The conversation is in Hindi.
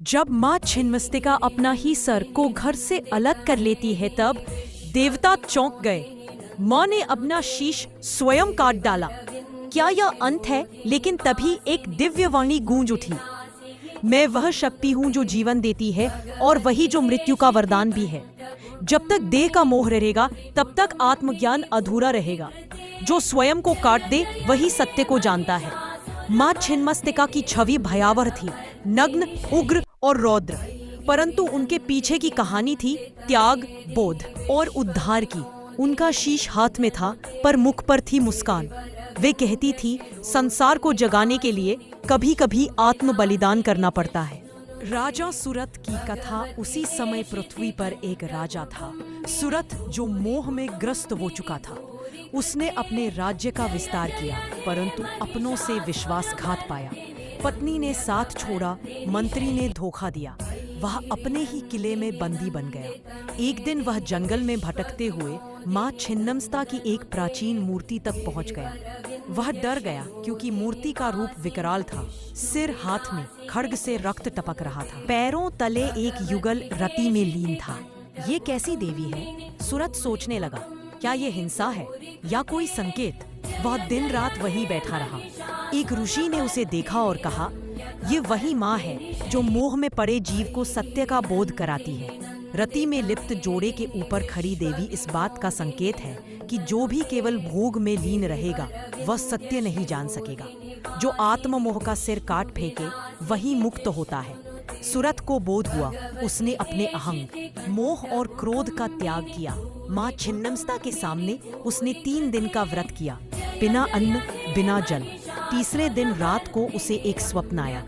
जब माँ छिन्नमस्तिका अपना ही सर को घर से अलग कर लेती है तब देवता चौंक गए। माँ ने अपना शीश स्वयं काट डाला। क्या यह अंत है? लेकिन तभी एक दिव्य वाणी गूंज उठी। मैं वह शक्ति हूँ जो जीवन देती है और वही जो मृत्यु का वरदान भी है। जब तक देह का मोह रहेगा तब तक आत्मज्ञान अधूरा रहेगा। जो स्वयं को काट दे वही सत्य को जानता है। माँ छिन्नमस्तिका की छवि भयावह थी, नग्न, उग्र और रौद्र, परंतु उनके पीछे की कहानी थी त्याग, बोध और उद्धार की। उनका शीश हाथ में था पर मुख पर थी मुस्कान। वे कहती थी, संसार को जगाने के लिए कभी कभी आत्म बलिदान करना पड़ता है। राजा सुरथ की कथा। उसी समय पृथ्वी पर एक राजा था, सुरथ, जो मोह में ग्रस्त हो चुका था। उसने अपने राज्य का विस्तार किया, परंतु अपनों से विश्वासघात पाया। पत्नी ने साथ छोड़ा, मंत्री ने धोखा दिया। वह अपने ही किले में बंदी बन गया। एक दिन वह जंगल में भटकते हुए माँ छिन्नमस्तिका की एक प्राचीन मूर्ति तक पहुंच गया। वह डर गया क्योंकि मूर्ति का रूप विकराल था। सिर हाथ में खड्ग से रक्त टपक रहा था। पैरों तले एक युगल रति में लीन था। ये कैसी देवी है? सुरथ सोचने लगा, क्या ये हिंसा है या कोई संकेत? वह दिन रात वहीं बैठा रहा। एक ऋषि ने उसे देखा और कहा, ये वही माँ है जो मोह में पड़े जीव को सत्य का बोध कराती है। रति में लिप्त जोड़े के ऊपर खड़ी देवी इस बात का संकेत है कि जो भी केवल भोग में लीन रहेगा वह सत्य नहीं जान सकेगा। जो आत्म मोह का सिर काट फेंके वही मुक्त होता है। सुरथ को बोध हुआ। उसने अपने अहंग, मोह और क्रोध का त्याग किया। माँ छिन्नमस्तिका के सामने उसने 3 दिन का व्रत किया, बिना अन्न, बिना जल। तीसरे दिन रात को उसे एक स्वप्न आया।